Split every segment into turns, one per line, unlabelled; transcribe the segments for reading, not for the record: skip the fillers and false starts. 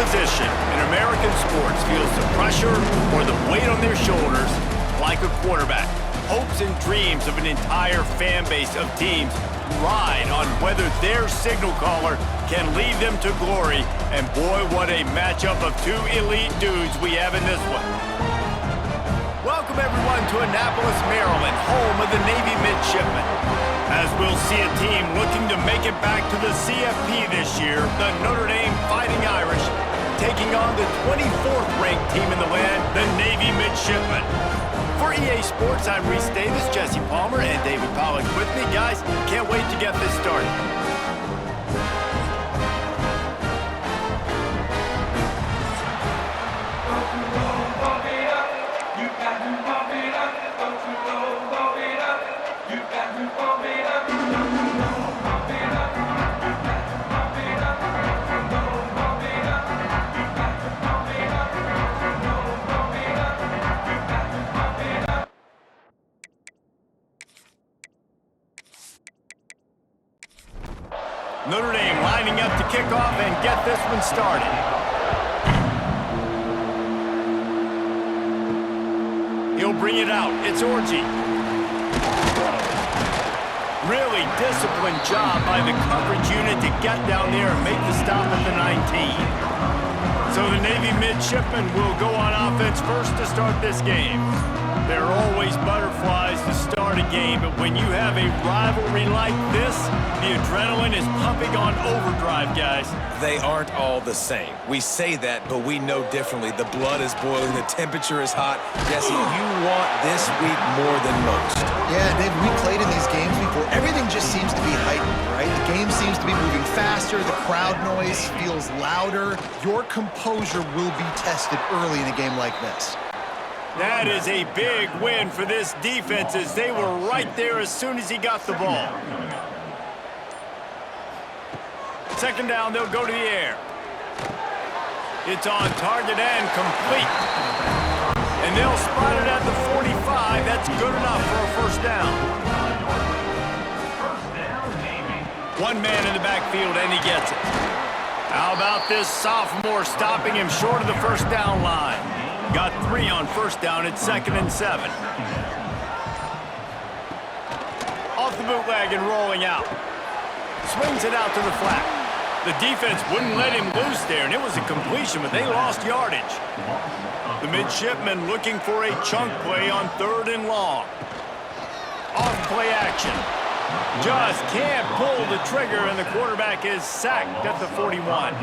position in American sports feels the pressure or the weight on their shoulders like a quarterback. Hopes and dreams of an entire fan base of teams ride on whether their signal caller can lead them to glory. And boy, what a matchup of two elite dudes we have in this one. Welcome everyone to Annapolis, Maryland, home of the Navy Midshipmen. As we'll see a team looking to make it back to the CFP this year, the Notre Dame Fighting Irish, taking on the 24th ranked team in the land, the Navy Midshipmen. For EA Sports, I'm Reese Davis, Jesse Palmer, and David Pollack with me. Guys, can't wait to get this started. Notre Dame lining up to kick off and get this one started. He'll bring it out. It's Orji. Really disciplined job by the coverage unit to get down there and make the stop at the 19. So the Navy Midshipmen will go on offense first to start this game. There are always butterflies to start a game, but when you have a rivalry like this, the adrenaline is pumping on overdrive, guys.
They aren't all the same. We say that, but we know differently. The blood is boiling, the temperature is hot. Jesse, you want this week more than most.
Yeah, Dave, we played in these games before. Everything just seems to be heightened, right? The game seems to be moving faster. The crowd noise feels louder. Your composure will be tested early in a game like this.
That is a big win for this defense as they were right there as soon as he got the ball. Second down, they'll go to the air. It's on target and complete. And they'll spot it at the 45. That's good enough for a first down. One man in the backfield, and he gets it. How about this sophomore stopping him short of the first down line? Got 3 on first down. It's 2nd and 7. Off the bootleg and rolling out. Swings it out to the flat. The defense wouldn't let him loose there, and it was a completion, but they lost yardage. The midshipmen looking for a chunk play on 3rd and long. Off play action. Just can't pull the trigger, and the quarterback is sacked at the 41.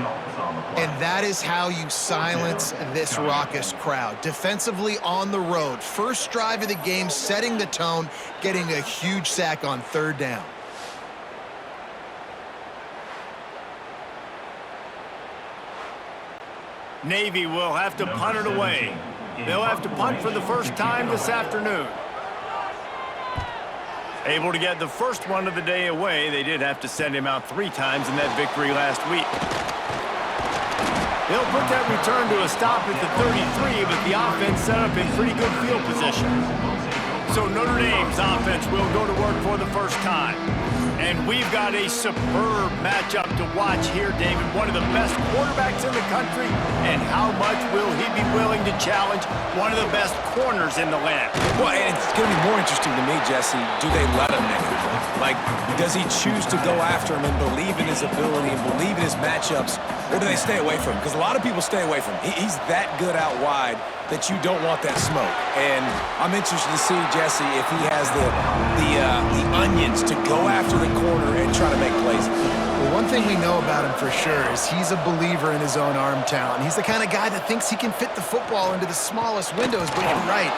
And that is how you silence this raucous crowd. Defensively on the road. First drive of the game, setting the tone, getting a huge sack on 3rd down.
Navy will have to punt it away. They'll have to punt for the first time this afternoon. Able to get the first one of the day away. They did have to send him out 3 times in that victory last week. They'll put that return to a stop at the 33, but the offense set up in pretty good field position. So Notre Dame's offense will go to work for the first time. And we've got a superb matchup to watch here, David. One of the best quarterbacks in the country. And how much will he be willing to challenge one of the best corners in the land?
Well, and it's going to be more interesting to me, Jesse. Do they let him make the play? Like, does he choose to go after him and believe in his ability and believe in his matchups? Or do they stay away from him? Because a lot of people stay away from him. He's that good out wide that you don't want that smoke. And I'm interested to see, Jesse, if he has the onions to go after the corner and try to make plays.
Well, one thing we know about him for sure is he's a believer in his own arm talent. He's the kind of guy that thinks he can fit the football into the smallest windows, but you're right.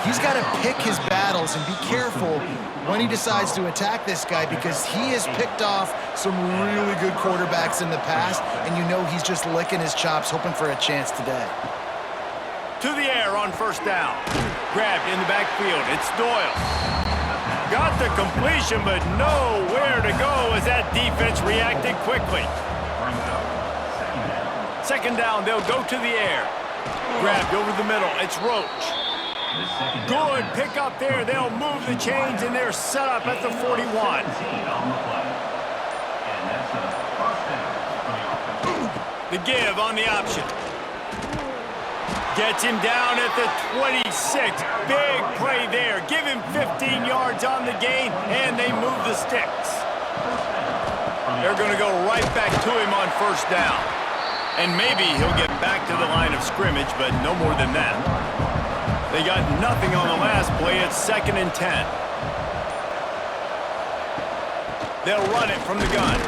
He's got to pick his battles and be careful when he decides to attack this guy because he has picked off some really good quarterbacks in the past, and you know he's just licking his chops, hoping for a chance today.
To the air on first down. Grabbed in the backfield. It's Doyle. Got the completion, but nowhere to go as that defense reacted quickly. Second down, they'll go to the air. Grabbed over the middle. It's Roach. Good pick up there. They'll move the chains, and they're set up at the 41. The give on the option. Gets him down at the 26. Big play there. Give him 15 yards on the gain, and they move the sticks. They're going to go right back to him on first down. And maybe he'll get back to the line of scrimmage, but no more than that. They got nothing on the last play. It's 2nd and 10. They'll run it from the gun.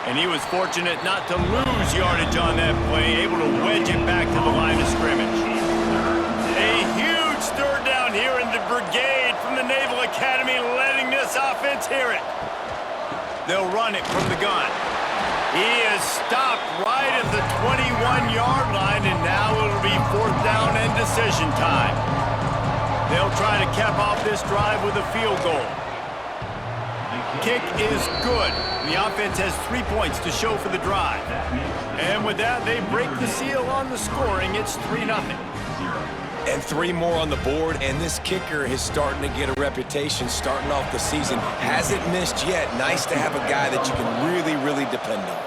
And he was fortunate not to lose yardage on that play, able to wedge it back to the line of scrimmage. A huge third down here in the brigade from the Naval Academy, letting this offense hear it. They'll run it from the gun. He is stopped right at the 21-yard line, and now it'll be 4th down and decision time. They'll try to cap off this drive with a field goal. Kick is good. The offense has 3 points to show for the drive. And with that, they break the seal on the scoring. It's 3-0.
And 3 more on the board, and this kicker is starting to get a reputation starting off the season. Hasn't missed yet. Nice to have a guy that you can really, really depend on.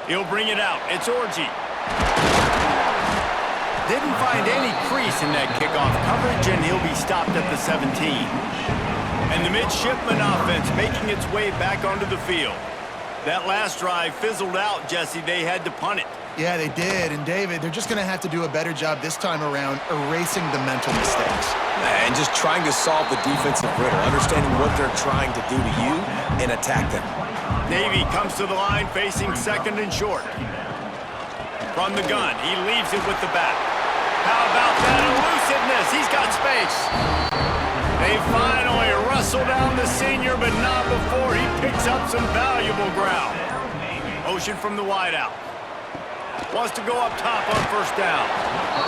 He'll bring it out. It's Orji. Didn't find any crease in that kickoff coverage, and he'll be stopped at the 17. And the midshipman offense making its way back onto the field. That last drive fizzled out, Jesse. They had to punt it.
Yeah, they did. And, David, they're just going to have to do a better job this time around erasing the mental mistakes.
And just trying to solve the defensive riddle, understanding what they're trying to do to you and attack them.
Navy comes to the line facing 2nd and short. From the gun, he leaves it with the back. How about that elusiveness? He's got space. They finally wrestle down the senior, but not before he picks up some valuable ground. Motion from the wideout. Wants to go up top on first down.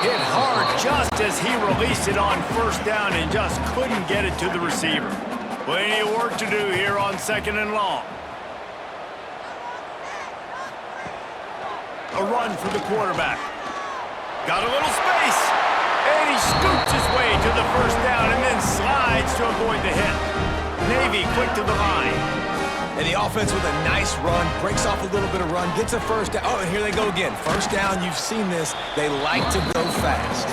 Hit hard just as he released it on first down and just couldn't get it to the receiver. Plenty of work to do here on 2nd and long. A run for the quarterback. Got a little space. And he scoops his way to the first down and then slides to avoid the hit. Navy quick to the line.
And the offense with a nice run, breaks off a little bit of run, gets a first down. Oh, and here they go again. First down, you've seen this. They like to go fast.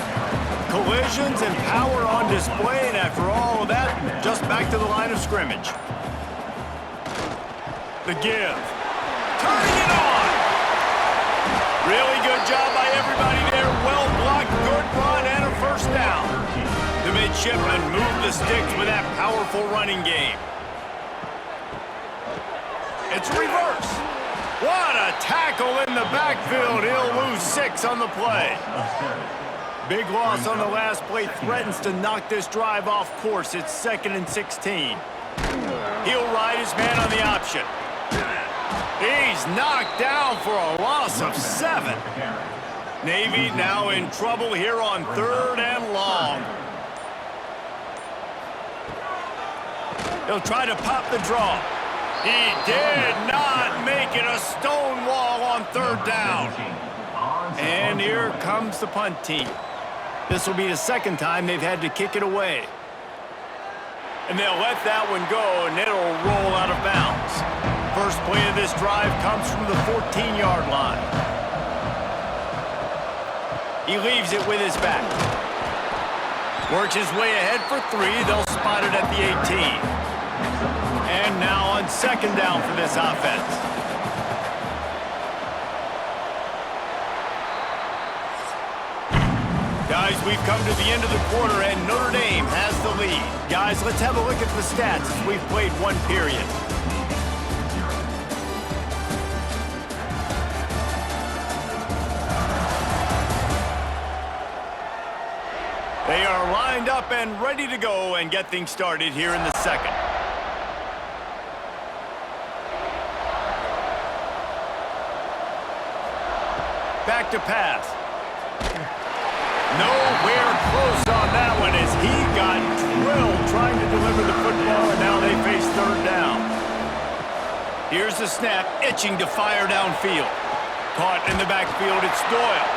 Collisions and power on display, and after all of that, just back to the line of scrimmage. The give. Turning it on. Really good job by everybody there. Well blocked, good run, and a first down. The midshipmen move the sticks with that powerful running game. It's reverse. What a tackle in the backfield. He'll lose 6 on the play. Big loss on the last play threatens to knock this drive off course. It's 2nd and 16. He'll ride his man on the option. He's knocked down for a loss of 7. Navy now in trouble here on 3rd and long. He'll try to pop the draw. He did not make it. A stone wall on 3rd down. And here comes the punt team. This will be the 2nd time they've had to kick it away. And they'll let that one go, and it'll roll out of bounds. First play of this drive comes from the 14-yard line. He leaves it with his back. Works his way ahead for 3. They'll spot it at the 18. And now on 2nd down for this offense. Guys, we've come to the end of the quarter, and Notre Dame has the lead. Guys, let's have a look at the stats as we've played 1 period. They are lined up and ready to go and get things started here in the 2nd. Back to pass. Nowhere close on that one as he got drilled trying to deliver the football, and now they face 3rd down. Here's the snap, itching to fire downfield. Caught in the backfield, it's Doyle.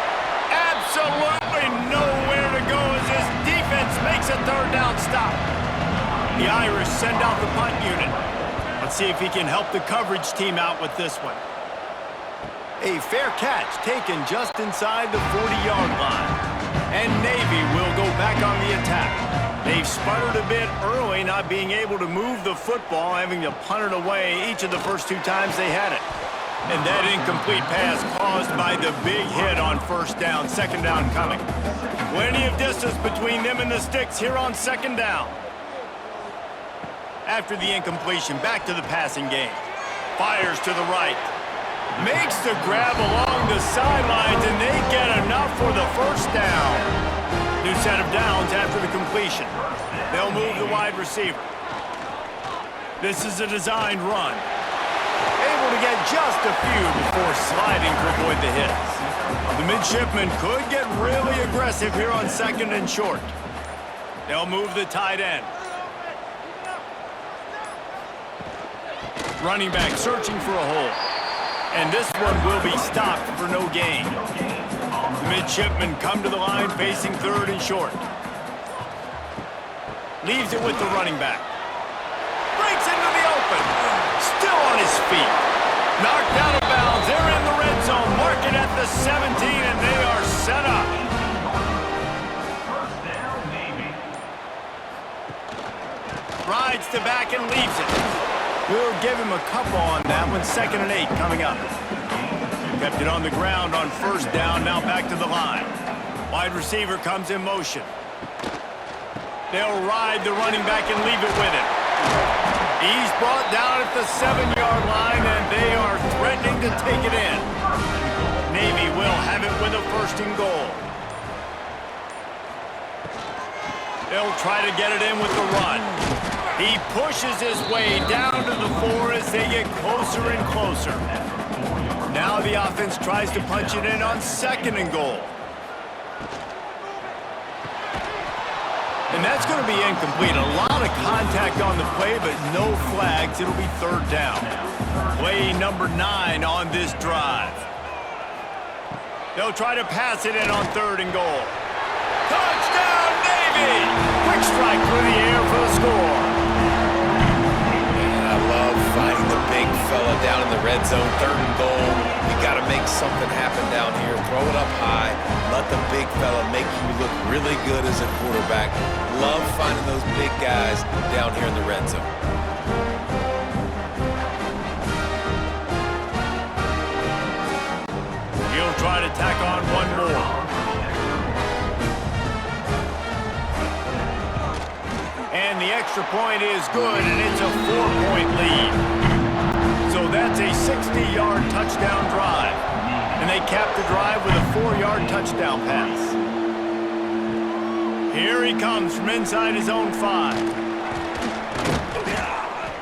Absolutely nowhere to go as his defense makes a 3rd down stop. The Irish send out the punt unit. Let's Let's see if he can help the coverage team out with this one. A fair catch taken just inside the 40-yard line. And Navy will go back on the attack. They've sputtered a bit early, not being able to move the football, having to punt it away each of the first 2 times they had it. And that incomplete pass caused by the big hit on first down, second down coming. Plenty of distance between them and the sticks here on second down. After the incompletion, back to the passing game. Fires to the right. Makes the grab along the sidelines, and they get enough for the first down. New set of downs after the completion. They'll move the wide receiver. This is a designed run. Able to get just a few before sliding to avoid the hits. The midshipmen could get really aggressive here on second and short. They'll move the tight end. Running back searching for a hole. And this one will be stopped for no gain. The midshipmen come to the line facing third and short. Leaves it with the running back. Breaks into the open. Still on his feet. Knocked out of bounds. They're in the red zone. Mark it at the 17, and they are set up. Rides to back and leaves it. We'll give him a couple on that one. 2nd and 8 coming up. Kept it on the ground on first down. Now back to the line. Wide receiver comes in motion. They'll ride the running back and leave it with him. He's brought down at the 7-yard line, and they are threatening to take it in. Navy will have it with a 1st and goal. They'll try to get it in with the run. He pushes his way down to the 4 as they get closer and closer. Now the offense tries to punch it in on 2nd and goal. And that's going to be incomplete. A lot of contact on the play, but no flags. It'll be 3rd down. Play number 9 on this drive. They'll try to pass it in on 3rd and goal. Touchdown, Navy! Quick strike through the air for the score.
I love finding the big fella down in the red zone, 3rd and goal. You got to make something happen down here. Throw it up high. Let the big fella make you look really good as a quarterback. Love finding those big guys down here in the red zone.
He'll try to tack on one more. And the extra point is good, and it's a 4-point lead. So that's a 60-yard touchdown drive. And they cap the drive with a 4-yard touchdown pass. Here he comes from inside his own 5.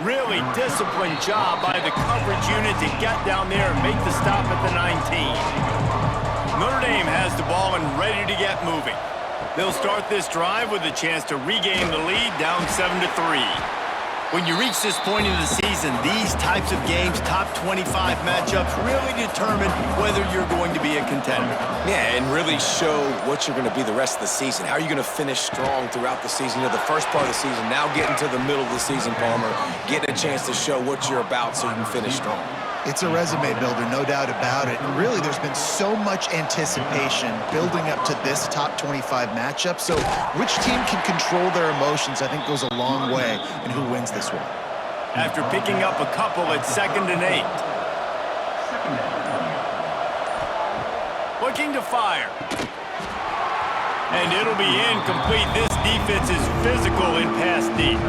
Really disciplined job by the coverage unit to get down there and make the stop at the 19. Notre Dame has the ball and ready to get moving. They'll start this drive with a chance to regain the lead down 7-3. When you reach this point in the season, these types of games, top 25 matchups, really determine whether you're going to be a contender.
Yeah, and really show what you're going to be the rest of the season. How are you going to finish strong throughout the season? You know, the first part of the season, now getting to the middle of the season, Palmer, getting a chance to show what you're about so you can finish strong.
It's a resume builder, no doubt about it. And really, there's been so much anticipation building up to this top 25 matchup. So which team can control their emotions, I think, goes a long way in who wins this one.
After picking up a couple at 2nd and 8. Looking to fire. And it'll be incomplete. This defense is physical in pass deep.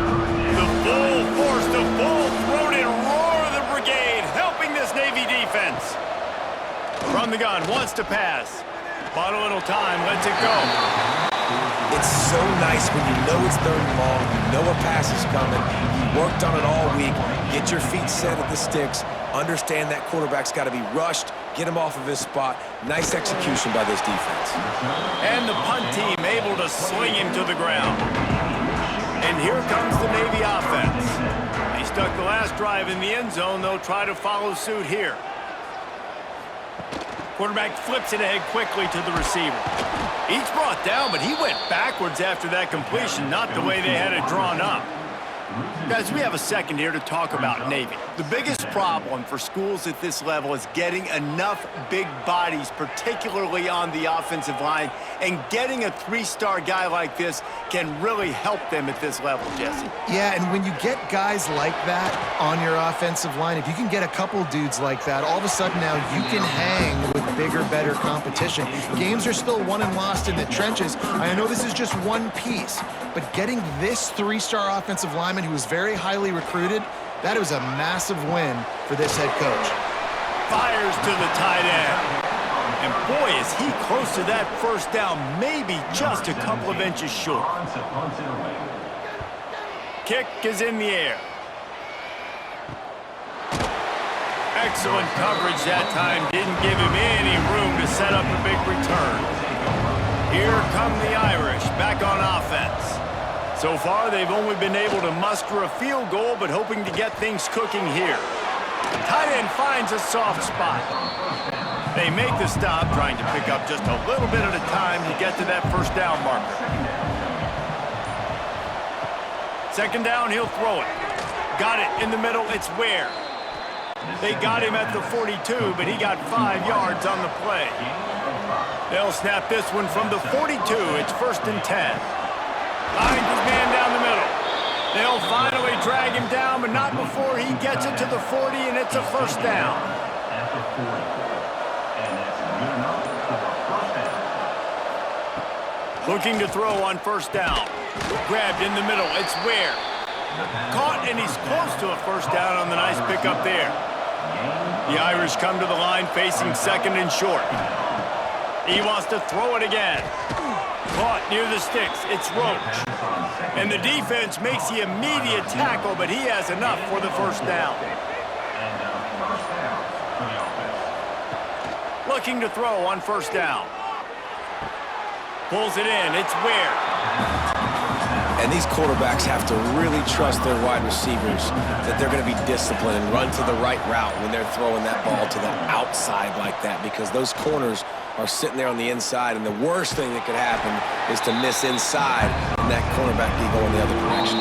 The full force, the full-throated roar of the brigade helping this Navy defense. From the gun, wants to pass. Bought a little time, lets it go.
It's so nice when you know it's 3rd and long, you know a pass is coming, you worked on it all week, get your feet set at the sticks, understand that quarterback's got to be rushed, get him off of his spot. Nice execution by this defense.
And the punt team able to sling him to the ground. And here comes the Navy offense. They stuck the last drive in the end zone. They'll try to follow suit here. Quarterback flips it ahead quickly to the receiver. He's brought down, but he went backwards after that completion, not the way they had it drawn up. Guys, we have a second here to talk about Navy. The biggest problem for schools at this level is getting enough big bodies, particularly on the offensive line, and getting a three-star guy like this can really help them at this level, Jesse.
Yeah, and when you get guys like that on your offensive line, if you can get a couple dudes like that, all of a sudden now you can hang with bigger, better competition. Games are still won and lost in the trenches. I know this is just one piece, but getting this three-star offensive lineman who is very highly recruited, that was a massive win for this head coach.
Fires to the tight end. And boy, is he close to that first down, maybe just a couple of inches short. Kick is in the air. Excellent coverage that time. Didn't give him any room to set up a big return. Here come the Irish back on offense. So far, they've only been able to muster a field goal, but hoping to get things cooking here. Tight end finds a soft spot. They make the stop, trying to pick up just a little bit at a time to get to that first down marker. Second down, he'll throw it. Got it in the middle, it's Ware. They got him at the 42, but he got 5 yards on the play. They'll snap this one from the 42. It's 1st and 10. Finds his man down the middle. They'll finally drag him down, but not before he gets it to the 40, and it's a first down. Looking to throw on first down. Grabbed in the middle. It's Ware. Caught, and he's close to a first down on the nice pickup there. The Irish come to the line facing second and short. He wants to throw it again. Caught near the sticks. It's Roach. And the defense makes the immediate tackle, but he has enough for the first down. Looking to throw on first down. Pulls it in. It's Ware.
And these quarterbacks have to really trust their wide receivers that they're going to be disciplined and run to the right route when they're throwing that ball to the outside like that, because those corners are sitting there on the inside, and the worst thing that could happen is to miss inside and that cornerback be going the other direction.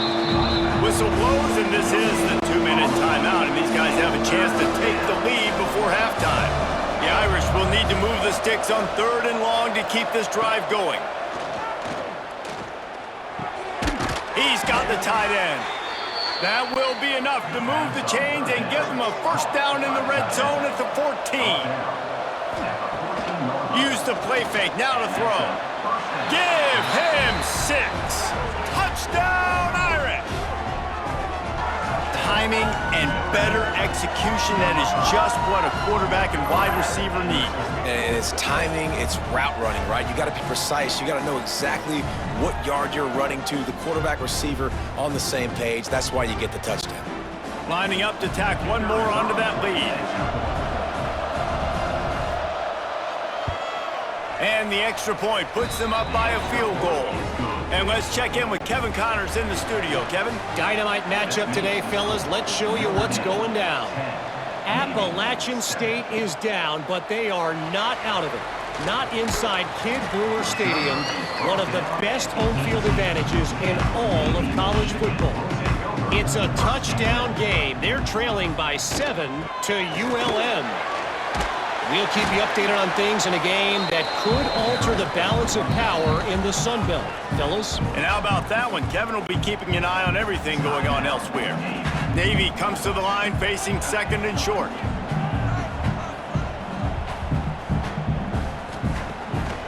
Whistle blows, and this is the 2-minute timeout, and these guys have a chance to take the lead before halftime. The Irish will need to move the sticks on 3rd and long to keep this drive going. He's got the tight end. That will be enough to move the chains and give them a first down in the red zone at the 14. Use the play fake, now to throw. Give him 6. Touchdown, Irish! Timing and better execution, that is just what a quarterback and wide receiver need.
And it's timing, it's route running, right? You got to be precise. You got to know exactly what yard you're running to. The quarterback receiver on the same page. That's why you get the touchdown.
Lining up to tack one more onto that lead. And the extra point puts them up by a field goal. And let's check in with Kevin Connors in the studio. Kevin?
Dynamite matchup today, fellas. Let's show you what's going down. Appalachian State is down, but they are not out of it. Not inside Kid Brewer Stadium, one of the best home field advantages in all of college football. It's a touchdown game. They're trailing by 7 to ULM. We'll keep you updated on things in a game that could alter the balance of power in the Sun Belt, fellas.
And how about that one? Kevin will be keeping an eye on everything going on elsewhere. Navy comes to the line facing second and short.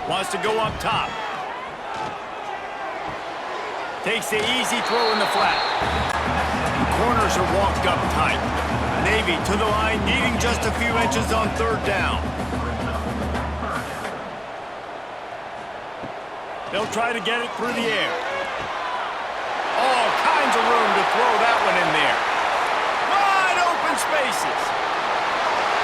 Wants to go up top. Takes the easy throw in the flat. The corners are walked up tight. Navy to the line, needing just a few inches on 3rd down. They'll try to get it through the air. All kinds of room to throw that one in there. Wide open spaces.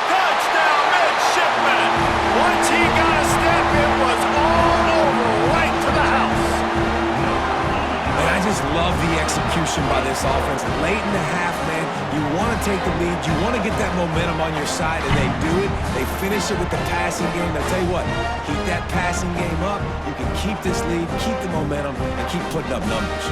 Touchdown, midshipman. Once he got a step, it was all over, right to the house.
And I just love the execution by this offense. Late in the half, man, you want to take the lead. You want to get that momentum on your side, and they do it. They finish it with the passing game. I'll tell you what, keep that passing game up. You can keep this lead, keep the momentum, and keep putting up numbers.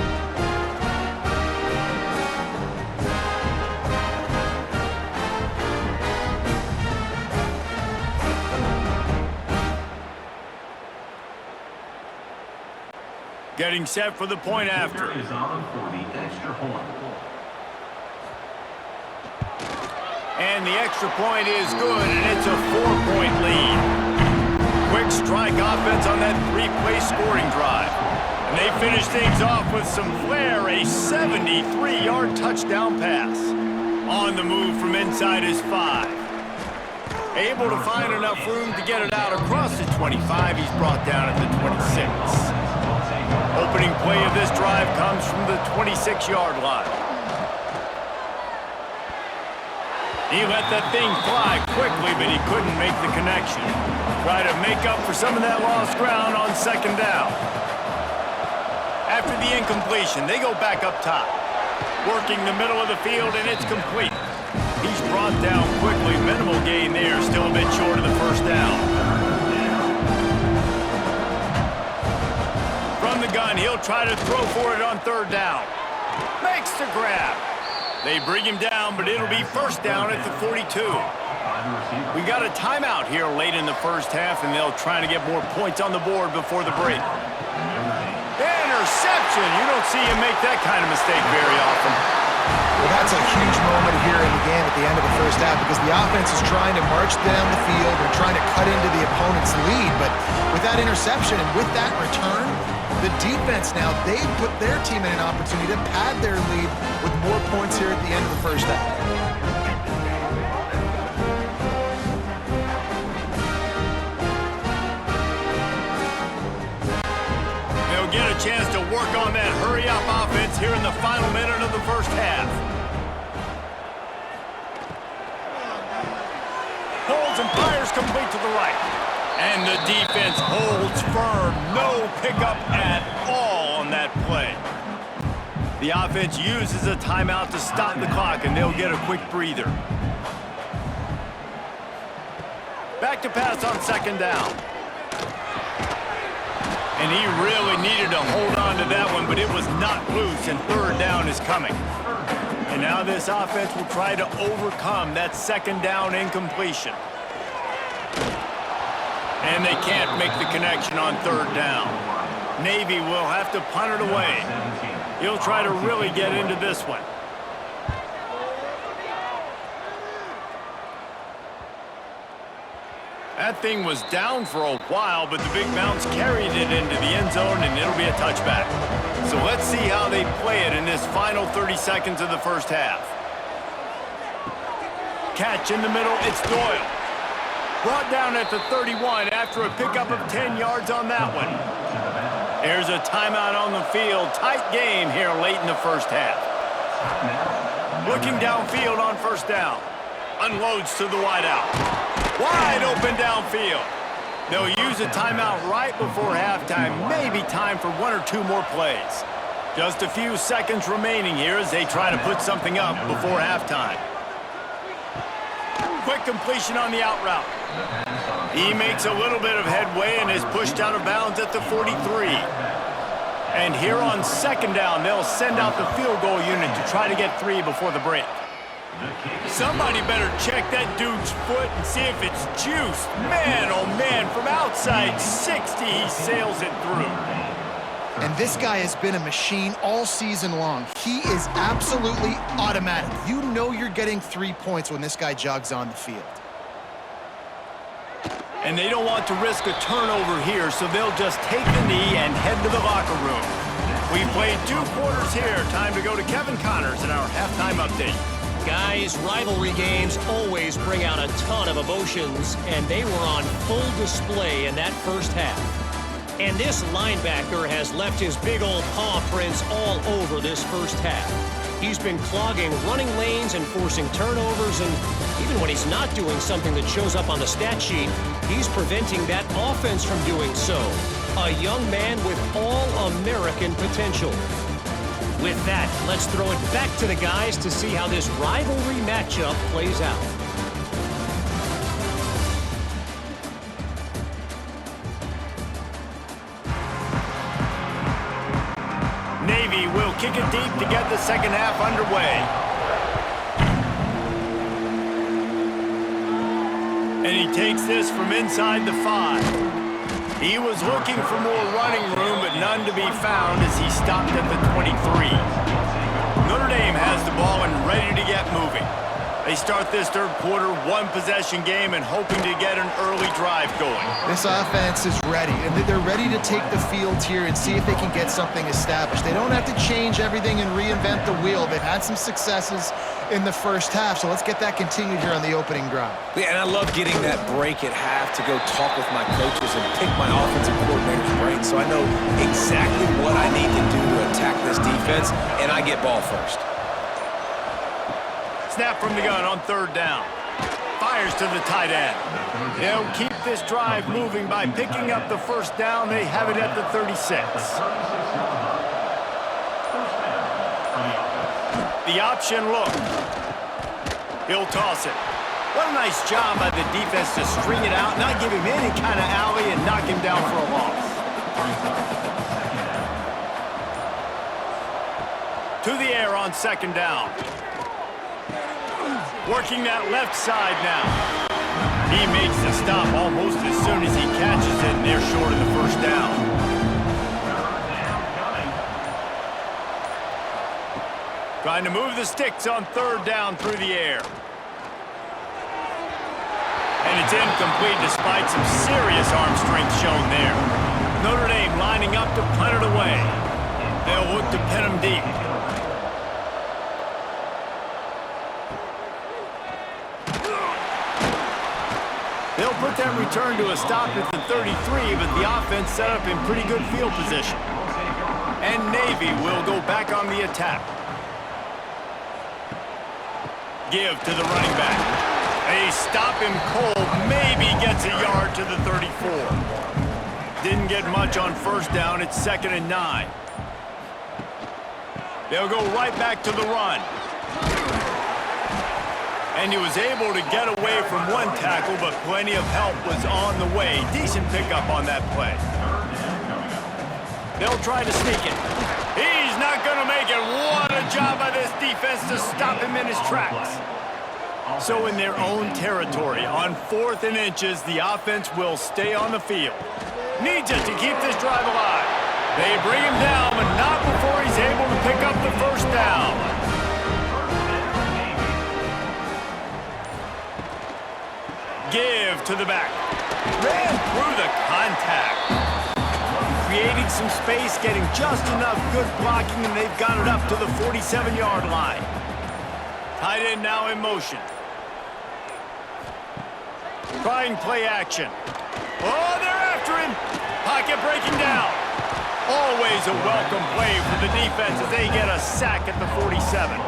Getting set for the point after.
Is on for the extra point.
And the extra point is good, and it's a 4-point lead. Quick strike offense on that 3-play scoring drive. And they finish things off with some flair, a 73-yard touchdown pass. On the move from inside his 5. Able to find enough room to get it out across the 25. He's brought down at the 26. Opening play of this drive comes from the 26-yard line. He let that thing fly quickly, but he couldn't make the connection. Try to make up for some of that lost ground on second down. After the incompletion, they go back up top. Working the middle of the field, and it's complete. He's brought down quickly. Minimal gain there, still a bit short of the first down. From the gun, he'll try to throw for it on third down. Makes the grab. They bring him down, but it'll be first down at the 42. We got a timeout here late in the first half, and they'll try to get more points on the board before the break. Interception! You don't see him make that kind of mistake very often.
Well, that's a huge moment here in the game at the end of the first half because the offense is trying to march down the field and trying to cut into the opponent's lead. But with that interception and with that return, the defense now, they've put their team in an opportunity to pad their lead with more points here at the end of the first half.
They'll get a chance to work on that hurry-up offense here in the final minute of the first half. Holds and fires complete to the right. And the defense holds firm. No pickup at all on that play. The offense uses a timeout to stop the clock, and they'll get a quick breather. Back to pass on second down. And he really needed to hold on to that one, but it was not loose, and third down is coming. And now this offense will try to overcome that second down incompletion. And they can't make the connection on third down. Navy will have to punt it away. He'll try to really get into this one. That thing was down for a while, but the big bounce carried it into the end zone, and it'll be a touchback. So let's see how they play it in this final 30 seconds of the first half. Catch in the middle, it's Doyle. Brought down at the 31 after a pickup of 10 yards on that one. There's a timeout on the field. Tight game here late in the first half. Looking downfield on first down. Unloads to the wideout. Wide open downfield. They'll use a timeout right before halftime. Maybe time for one or two more plays. Just a few seconds remaining here as they try to put something up before halftime. Quick completion on the out route. He makes a little bit of headway and is pushed out of bounds at the 43. And here on second down, they'll send out the field goal unit to try to get 3 before the break. Somebody better check that dude's foot and see if it's juiced. Man, oh man, from outside 60, he sails it through.
And this guy has been a machine all season long. He is absolutely automatic. You know you're getting 3 points when this guy jogs on the field.
And they don't want to risk a turnover here, so they'll just take the knee and head to the locker room. We've played 2 quarters here. Time to go to Kevin Connors in our halftime update.
Guys, rivalry games always bring out a ton of emotions, and they were on full display in that first half. And this linebacker has left his big old paw prints all over this first half. He's been clogging running lanes and forcing turnovers, and even when he's not doing something that shows up on the stat sheet, he's preventing that offense from doing so. A young man with all-American potential. With that, let's throw it back to the guys to see how this rivalry matchup plays out.
Navy will kick it deep to get the second half underway. And he takes this from inside the 5. He was looking for more running room, but none to be found as he stopped at the 23. Notre Dame has the ball and ready to get moving. They start this third quarter one-possession game and hoping to get an early drive going.
This offense is ready, and they're ready to take the field here and see if they can get something established. They don't have to change everything and reinvent the wheel. They've had some successes in the first half, so let's get that continued here on the opening drive.
Yeah, and I love getting that break at half to go talk with my coaches and pick my offensive coordinator's brain so I know exactly what I need to do to attack this defense, and I get ball first.
Snap from the gun on third down. Fires to the tight end. They'll keep this drive moving by picking up the first down. They have it at the 36. The option look. He'll toss it. What a nice job by the defense to string it out, not give him any kind of alley, and knock him down for a loss. To the air on second down. Working that left side now. He makes the stop almost as soon as he catches it, and they're short of the first down. Trying to move the sticks on third down through the air. And it's incomplete despite some serious arm strength shown there. Notre Dame lining up to punt it away. They'll look to pin him deep. They'll put that return to a stop at the 33, but the offense set up in pretty good field position. And Navy will go back on the attack. Give to the running back. They stop him cold, maybe gets a yard to the 34. Didn't get much on first down, it's 2nd and 9. They'll go right back to the run. And he was able to get away from one tackle, but plenty of help was on the way. Decent pickup on that play. They'll try to sneak it. He's not going to make it. What a job by this defense to stop him in his tracks. So in their own territory, on 4th and inches, the offense will stay on the field. Needs it to keep this drive alive. They bring him down, but not before he's able to pick up the first down. Give to the back. Ran through the contact. Creating some space, getting just enough good blocking, and they've got it up to the 47-yard line. Tight end now in motion. Trying play action. Oh, they're after him. Pocket breaking down. Always a welcome play for the defense as they get a sack at the 47.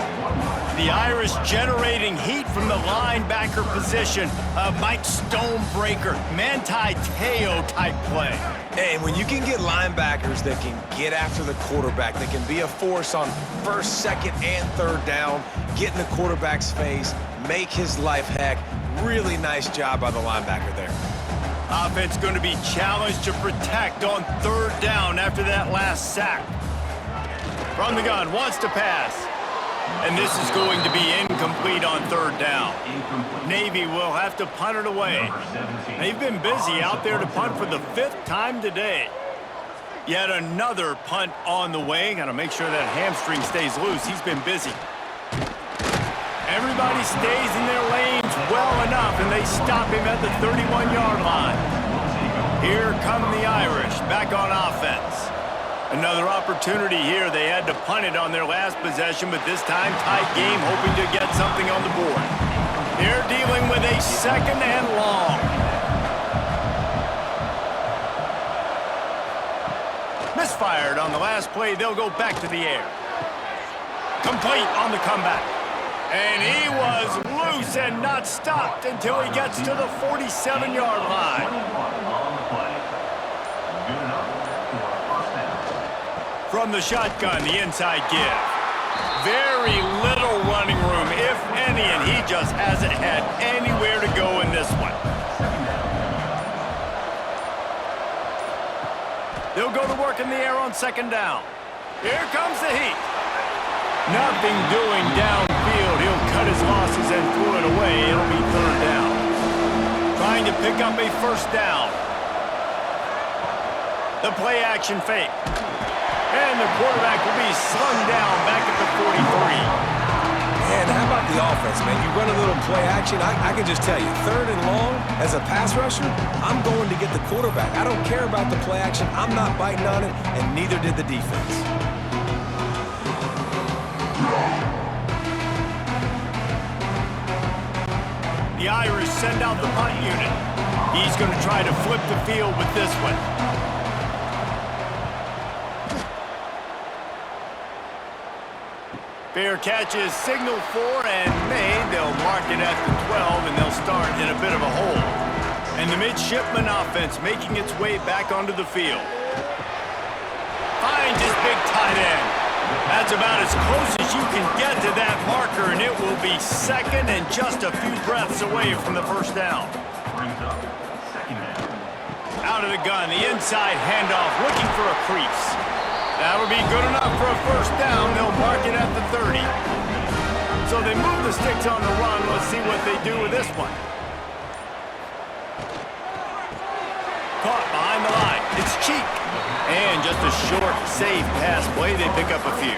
The Irish generating heat from the linebacker position. A Mike Stonebreaker, Manti Te'o type play.
And when you can get linebackers that can get after the quarterback, that can be a force on 1st, 2nd, and 3rd down, get in the quarterback's face, make his life heck. Really nice job by the linebacker there.
Offense going to be challenged to protect on 3rd down after that last sack. From the gun, wants to pass. And this is going to be incomplete on 3rd down. Navy will have to punt it away. They've been busy out there to punt for the 5th time today. Yet another punt on the way. Got to make sure that hamstring stays loose. He's been busy. Everybody stays in their lanes well enough, and they stop him at the 31-yard line. Here come the Irish back on offense. Another opportunity here. They had to punt it on their last possession, but this time tight game, hoping to get something on the board. They're dealing with a 2nd and long. Misfired on the last play. They'll go back to the air. Complete on the comeback. And he was loose and not stopped until he gets to the 47-yard line. From the shotgun, the inside give. Very little running room, if any, and he just hasn't had anywhere to go in this one. They'll go to work in the air on 2nd down. Here comes the heat. Nothing doing downfield. He'll cut his losses and throw it away. It'll be 3rd down. Trying to pick up a 1st down. The play action fake. And the quarterback will be slung down back at the 43.
Man, how about the offense, man? You run a little play action. I can just tell you, 3rd and long, as a pass rusher, I'm going to get the quarterback. I don't care about the play action. I'm not biting on it, and neither did the defense.
The Irish send out the punt unit. He's going to try to flip the field with this one. Fair catch is signaled for and made. They'll mark it at the 12, and they'll start in a bit of a hole. And the midshipman offense making its way back onto the field. Finds his big tight end. That's about as close as you can get to that marker, and it will be 2nd and just a few breaths away from the 1st down. Out of the gun, the inside handoff, looking for a crease. That'll be good enough for a 1st down. They'll mark it at the 30. So they move the sticks on the run. Let's see what they do with this one. Caught behind the line. It's Cheek. And just a short, safe pass play. They pick up a few.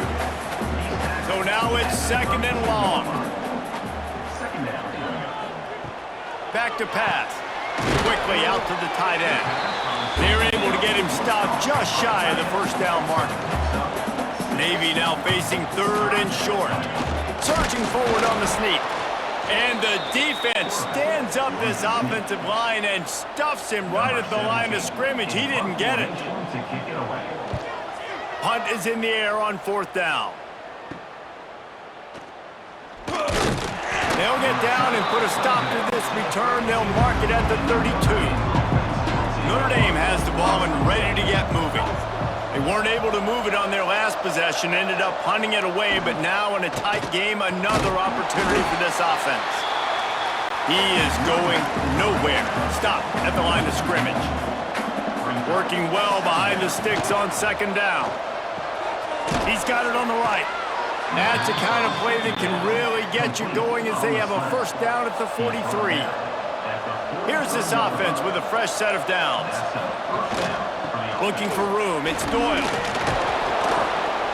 So now it's 2nd and long. Back to pass. Quickly out to the tight end. They're able to get him stopped just shy of the 1st down marker. Navy now facing 3rd and short. Surging forward on the sneak. And the defense stands up this offensive line and stuffs him right at the line of scrimmage. He didn't get it. Punt is in the air on 4th down. They'll get down and put a stop to this return. They'll mark it at the 32. Notre Dame has the ball and ready to get moving. They weren't able to move it on their last possession, ended up punting it away, but now in a tight game, another opportunity for this offense. He is going nowhere. Stop at the line of scrimmage. Working well behind the sticks on 2nd down. He's got it on the right. That's the kind of play that can really get you going as they have a 1st down at the 43. Here's this offense with a fresh set of downs. Looking for room. It's Doyle.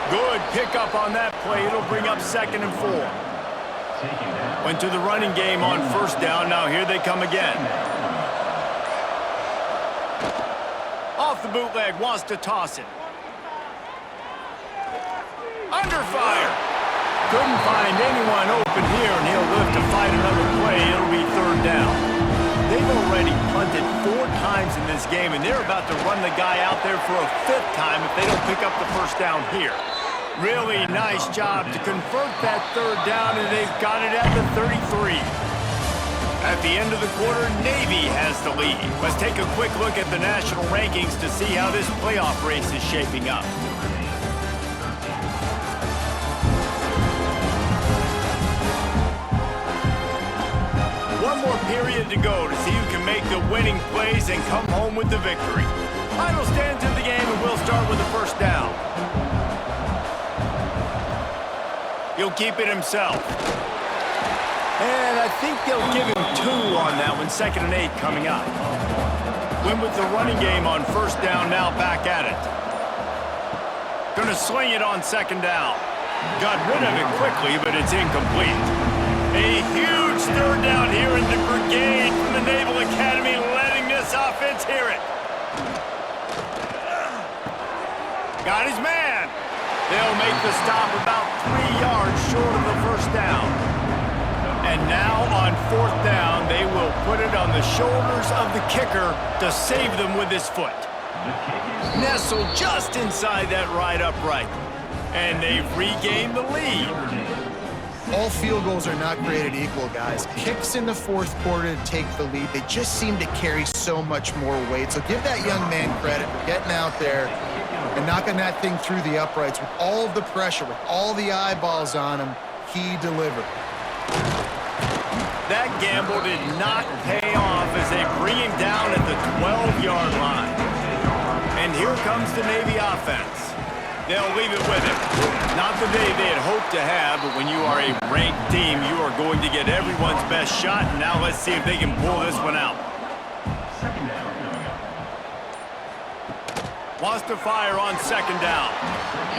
Good pickup on that play. It'll bring up 2nd and 4. Went to the running game on 1st down. Now here they come again. Off the bootleg. Wants to toss it. Under fire. Couldn't find anyone open here, and he'll live to fight another play. It'll be 3rd down. They've already punted 4 times in this game, and they're about to run the guy out there for a 5th time if they don't pick up the 1st down here. Really nice job to convert that 3rd down, and they've got it at the 33. At the end of the quarter, Navy has the lead. Let's take a quick look at the national rankings to see how this playoff race is shaping up. One more period to go to see who can make the winning plays and come home with the victory. Final stands in the game, and we'll start with the 1st down. He'll keep it himself. And I think they'll give him 2 on that one, 2nd and 8 coming up. Went with the running game on 1st down, now back at it. Gonna swing it on 2nd down. Got rid of it quickly, but it's incomplete. A huge 3rd down here in the brigade from the Naval Academy, letting this offense hear it. Got his man. They'll make the stop about 3 yards short of the 1st down. And now on 4th down, they will put it on the shoulders of the kicker to save them with his foot. Nestled just inside that right upright. And they've regained the lead.
All field goals are not created equal, guys. Kicks in the 4th quarter to take the lead. They just seem to carry so much more weight. So give that young man credit for getting out there and knocking that thing through the uprights with all of the pressure, with all the eyeballs on him. He delivered.
That gamble did not pay off as they bring him down at the 12-yard line. And here comes the Navy offense. They'll leave it with him. Not the day they had hoped to have, but when you are a ranked team, you are going to get everyone's best shot. And now let's see if they can pull this one out. Wants to fire on second down.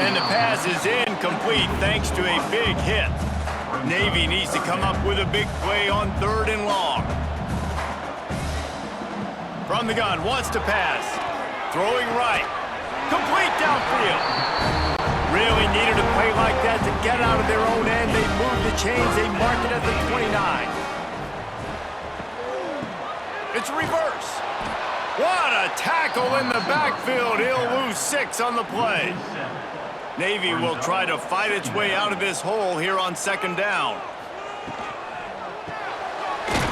And the pass is incomplete thanks to a big hit. Navy needs to come up with a big play on 3rd and long. From the gun, wants to pass. Throwing right. Complete downfield. Really needed a play like that to get out of their own end. They move the chains. They mark it at the 29. It's a reverse. What a tackle in the backfield. He'll lose 6 on the play. Navy will try to fight its way out of this hole here on 2nd down.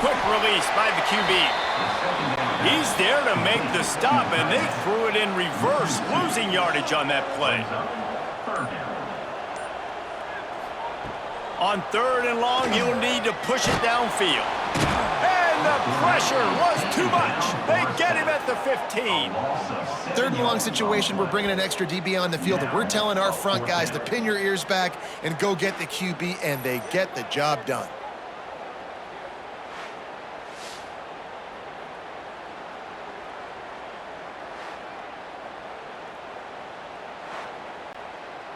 Quick release by the QB. He's there to make the stop, and they threw it in reverse, losing yardage on that play. On 3rd and long, he'll need to push it downfield. And the pressure was too much. They get him at the 15.
3rd and long situation, we're bringing an extra DB on the field, and we're telling our front guys to pin your ears back and go get the QB, and they get the job done.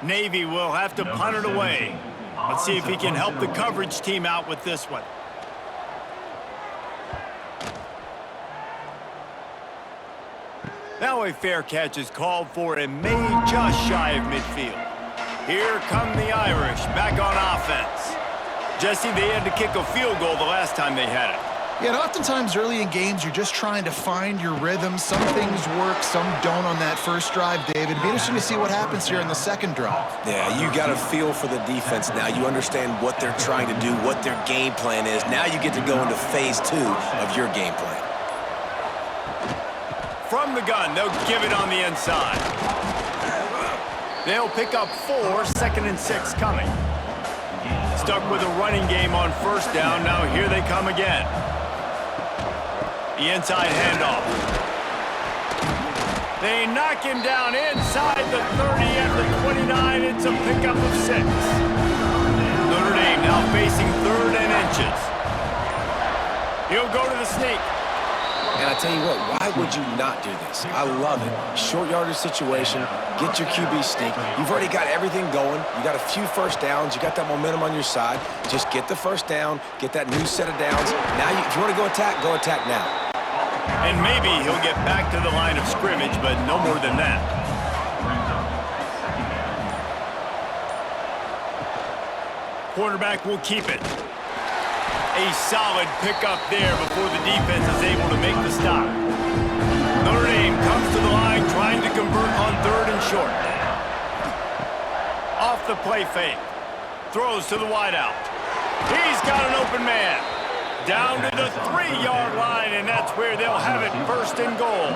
Navy will have to punt it away. Let's see if he can help the coverage team out with this one. Now a fair catch is called for and made just shy of midfield. Here come the Irish back on offense. Jesse, they had to kick a field goal the last time they had it.
Yeah, and oftentimes early in games, you're just trying to find your rhythm. Some things work, some don't on that first drive, David. It'd be interesting to see what happens here in the 2nd drive.
Yeah, you got a feel for the defense now. You understand what they're trying to do, what their game plan is. Now you get to go into phase 2 of your game plan.
From the gun, they'll give it on the inside. They'll pick up 4, 2nd and 6 coming. Stuck with a running game on 1st down. Now here they come again. The inside handoff. They knock him down inside the 30 at the 29. It's a pickup of 6. Notre Dame now facing 3rd and inches. He'll go to the sneak.
And I tell you what, why would you not do this? I love it. Short yardage situation, get your QB sneak. You've already got everything going. You got a few 1st downs. You got that momentum on your side. Just get the 1st down, get that new set of downs. Now, if you want to go attack now.
And maybe he'll get back to the line of scrimmage, but no more than that. Quarterback will keep it. A solid pickup there before the defense is able to make the stop. Notre Dame comes to the line trying to convert on 3rd and short. Off the play fake. Throws to the wideout. He's got an open man. Down to the 3-yard line, and that's where they'll have it 1st and goal.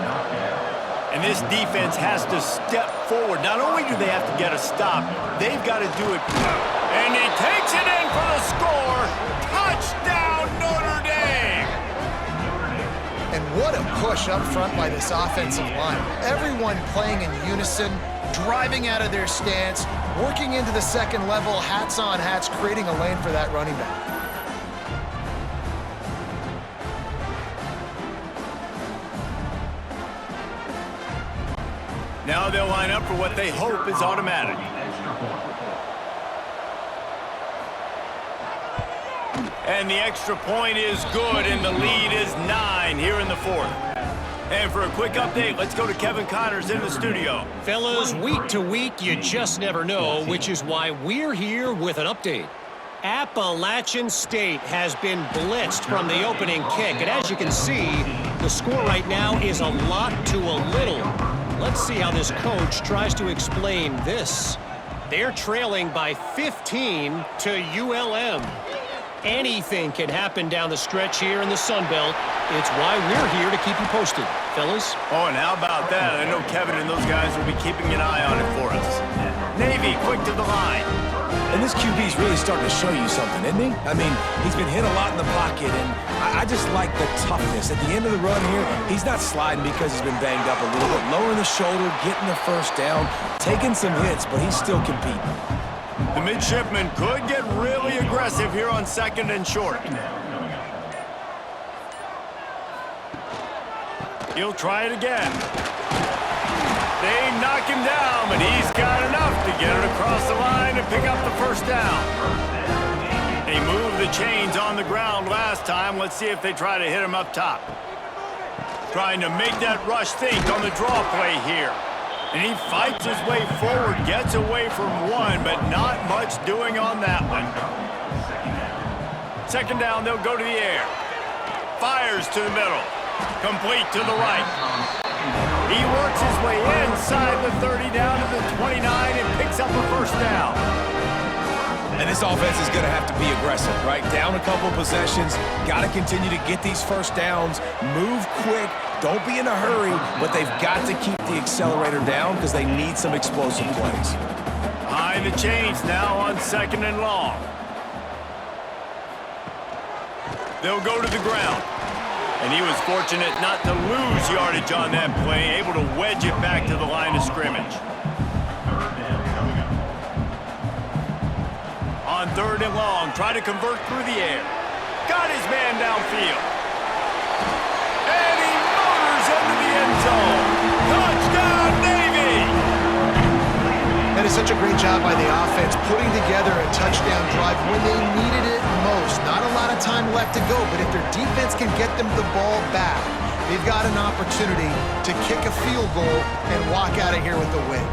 And this defense has to step forward. Not only do they have to get a stop, they've got to do it. And he takes it in for the score. Touchdown, Notre Dame!
And what a push up front by this offensive line. Everyone playing in unison, driving out of their stance, working into the 2nd level, hats on hats, creating a lane for that running back.
Now they'll line up for what they hope is automatic. And the extra point is good, and the lead is 9 here in the 4th. And for a quick update, let's go to Kevin Connors in the studio.
Fellas, week to week, you just never know, which is why we're here with an update. Appalachian State has been blitzed from the opening kick, and as you can see, the score right now is a lot to a little. Let's see how this coach tries to explain this. They're trailing by 15 to ULM. Anything can happen down the stretch here in the Sun Belt. It's why we're here to keep you posted, fellas.
Oh, and how about that? I know Kevin and those guys will be keeping an eye on it for us. Navy, quick to the line.
And this QB's really starting to show you something, isn't he? I mean, he's been hit a lot in the pocket, and I just like the toughness. At the end of the run here, he's not sliding because he's been banged up a little bit. Lowering the shoulder, getting the 1st down, taking some hits, but he's still competing.
The midshipman could get really aggressive here on 2nd and short. He'll try it again. They him down, but he's got enough to get it across the line and pick up the first down. They moved the chains on the ground last time. Let's see if they try to hit him up top. Trying to make that rush think on the draw play here. And he fights his way forward, gets away from one, but not much doing on that one. Second down, they'll go to the air. Fires to the middle. Complete to the right. He works his way inside the 30 down to the 29 and picks up a first down.
And this offense is going to have to be aggressive, right? Down a couple possessions, got to continue to get these first downs, move quick, don't be in a hurry, but they've got to keep the accelerator down because they need some explosive plays.
Behind the chains now on second and long. They'll go to the ground. And he was fortunate not to lose yardage on that play, able to wedge it back to the line of scrimmage. On third and long, try to convert through the air. Got his man downfield. And he motors into the end zone. Touchdown, Navy!
That is such a great job by the offense, putting together a touchdown drive when they needed it most. Not a lot of time left to go, but if their defense can get them the ball back, they've got an opportunity to kick a field goal and walk out of here with a win.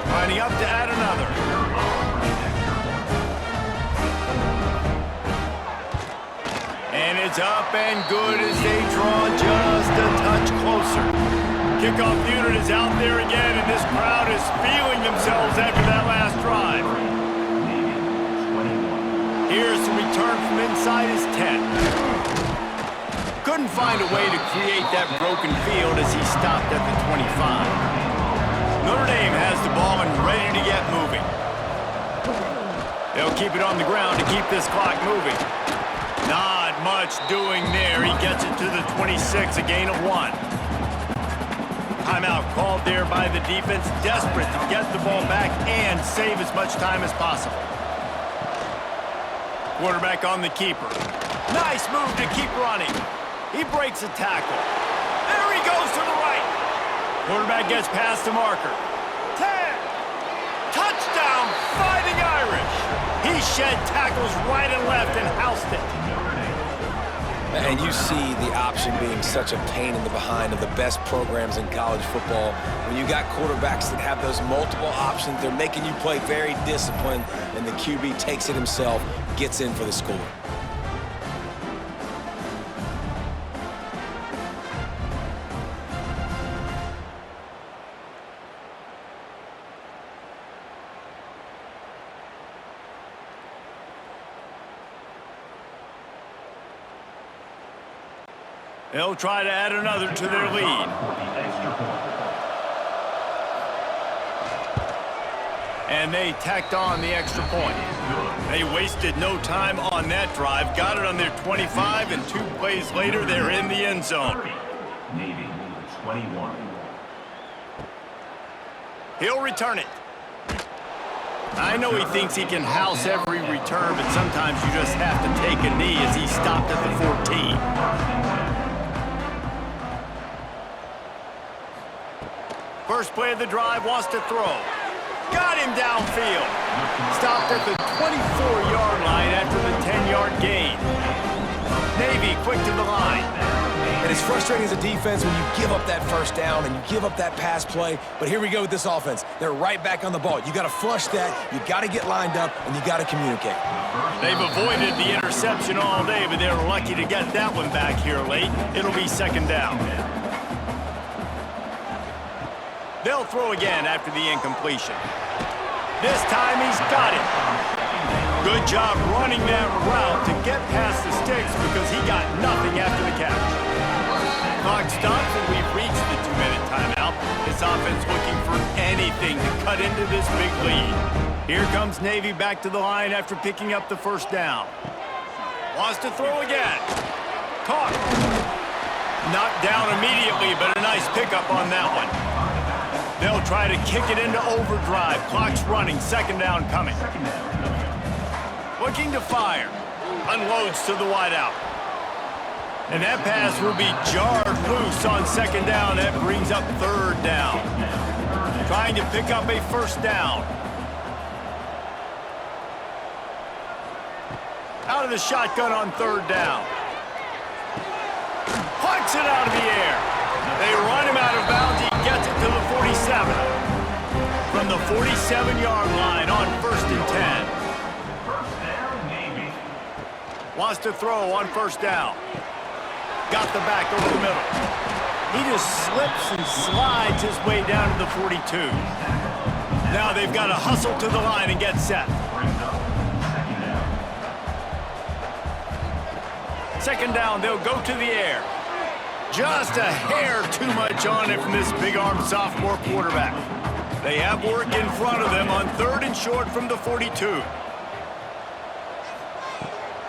Lining up to add another. And it's up and good as they draw just a touch closer. Kickoff unit is out there again, and this crowd is feeling themselves after that last drive. Here's the return from inside his 10. Couldn't find a way to create that broken field as he stopped at the 25. Notre Dame has the ball and ready to get moving. They'll keep it on the ground to keep this clock moving. Not much doing there. He gets it to the 26, a gain of 1. Timeout called there by the defense, desperate to get the ball back and save as much time as possible. Quarterback on the keeper. Nice move to keep running. He breaks a tackle. There he goes to the right. Quarterback gets past the marker. 10. Touchdown, Fighting Irish. He shed tackles right and left and housed it.
And you see the option being such a pain in the behind of the best programs in college football. When you got quarterbacks that have those multiple options, they're making you play very disciplined, and the QB takes it himself, gets in for the score.
They'll try to add another to their lead. And they tacked on the extra point. They wasted no time on that drive. Got it on their 25, and 2 plays later, they're in the end zone.
Navy, 21.
He'll return it. I know he thinks he can house every return, but sometimes you just have to take a knee as he stopped at the 14. First play of the drive, wants to throw. Got him downfield. Stopped at the 24-yard line after the 10-yard gain. Navy quick to the line.
And it's frustrating as a defense when you give up that first down and you give up that pass play. But here we go with this offense. They're right back on the ball. You got to flush that. You got to get lined up, and you got to communicate.
They've avoided the interception all day, but they're lucky to get that one back here late. It'll be second down. They'll throw again after the incompletion. This time he's got it. Good job running that route to get past the sticks because he got nothing after the catch. Clock stops and we've reached the 2-minute timeout. This offense looking for anything to cut into this big lead. Here comes Navy back to the line after picking up the first down. Wants to throw again. Caught. Knocked down immediately, but a nice pickup on that one. They'll try to kick it into overdrive. Clock's running. Second down coming. Looking to fire. Unloads to the wideout. And that pass will be jarred loose on second down. That brings up third down. Trying to pick up a first down. Out of the shotgun on third down. Punts it out of the air. They run him out of bounds. He gets it to the 47. From the 47-yard line on 1st and 10. Wants to throw on first down. Got the back over the middle. He just slips and slides his way down to the 42. Now they've got to hustle to the line and get set. Second down, they'll go to the air. Just a hair too much on it from this big-armed sophomore quarterback. They have work in front of them on 3rd and short from the 42.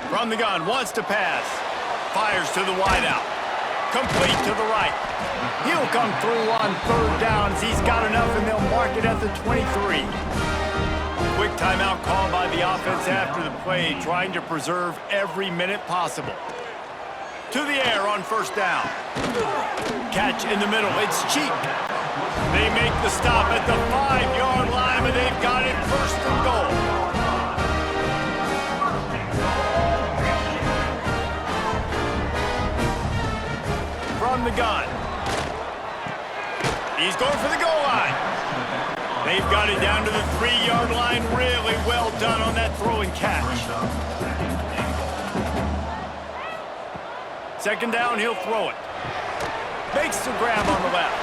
From the gun, wants to pass. Fires to the wideout. Complete to the right. He'll come through on 3rd down as he's got enough, and they'll mark it at the 23. Quick timeout called by the offense after the play, trying to preserve every minute possible. To the air on first down. Catch in the middle. It's cheap. They make the stop at the 5-yard line, but they've got it 1st and goal. From the gun. He's going for the goal line. They've got it down to the 3-yard line. Really well done on that throw and catch. Second down, he'll throw it. Makes the grab on the left.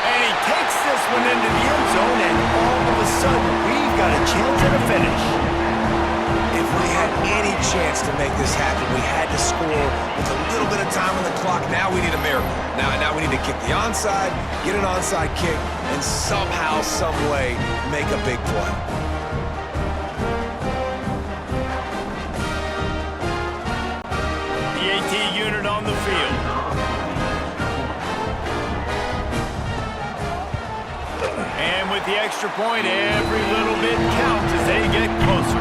And he takes this one into the end zone, and all of a sudden, we've got a chance at a finish.
If we had any chance to make this happen, we had to score with a little bit of time on the clock. Now we need a miracle. Now we need to kick the onside, get an onside kick, and somehow, some way, make a big play.
The AT unit on the field. And with the extra point, every little bit counts as they get closer.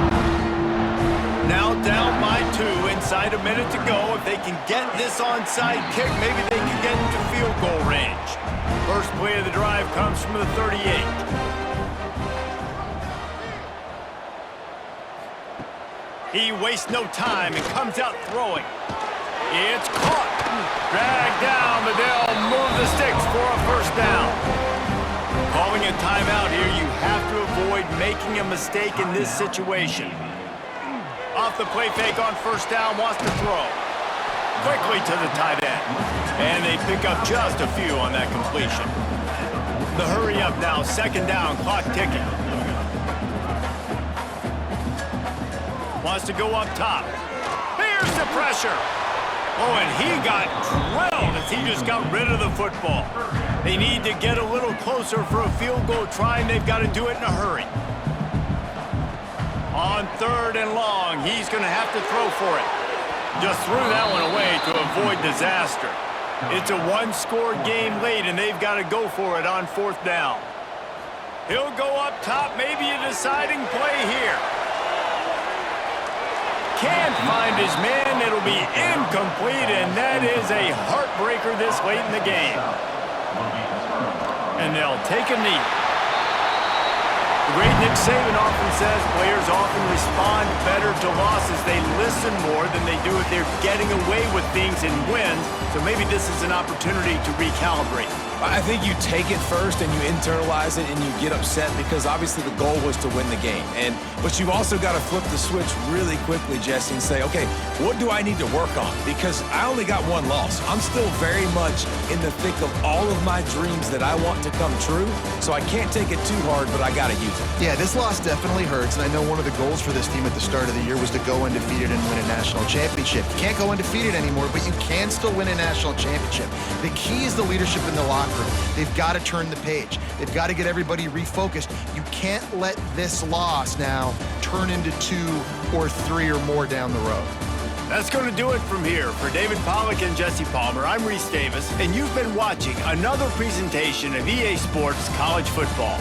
Now down by 2, inside a minute to go. If they can get this onside kick, maybe they can get into field goal range. First play of the drive comes from the 38. He wastes no time and comes out throwing. It's caught. Dragged down, but they'll move the sticks for a first down. Calling a timeout here, you have to avoid making a mistake in this situation. Off the play fake on first down, wants to throw. Quickly to the tight end. And they pick up just a few on that completion. The hurry up now, second down, clock ticking. Wants to go up top. Here's the pressure. Oh, and he got drilled as he just got rid of the football. They need to get a little closer for a field goal try, and they've got to do it in a hurry. On 3rd and long, he's going to have to throw for it. Just threw that one away to avoid disaster. It's a one-score game late, and they've got to go for it on 4th down. He'll go up top, maybe a deciding play here. Can't find his man. It'll be incomplete, and that is a heartbreaker this late in the game. And they'll take a knee. The great Nick Saban often says players often respond better to losses. They listen more than they do if they're getting away with things and wins. So maybe this is an opportunity to recalibrate.
I think you take it first and you internalize it and you get upset because obviously the goal was to win the game. But you've also got to flip the switch really quickly, Jesse, and say, okay, what do I need to work on? Because I only got one loss. I'm still very much in the thick of all of my dreams that I want to come true. So I can't take it too hard, but I got to use it.
Yeah, this loss definitely hurts, and I know one of the goals for this team at the start of the year was to go undefeated and win a national championship. You can't go undefeated anymore, but you can still win a national championship. The key is the leadership in the locker room. They've got to turn the page. They've got to get everybody refocused. You can't let this loss now turn into 2 or 3 or more down the road.
That's going to do it from here. For David Pollack and Jesse Palmer, I'm Reese Davis, and you've been watching another presentation of EA Sports College Football.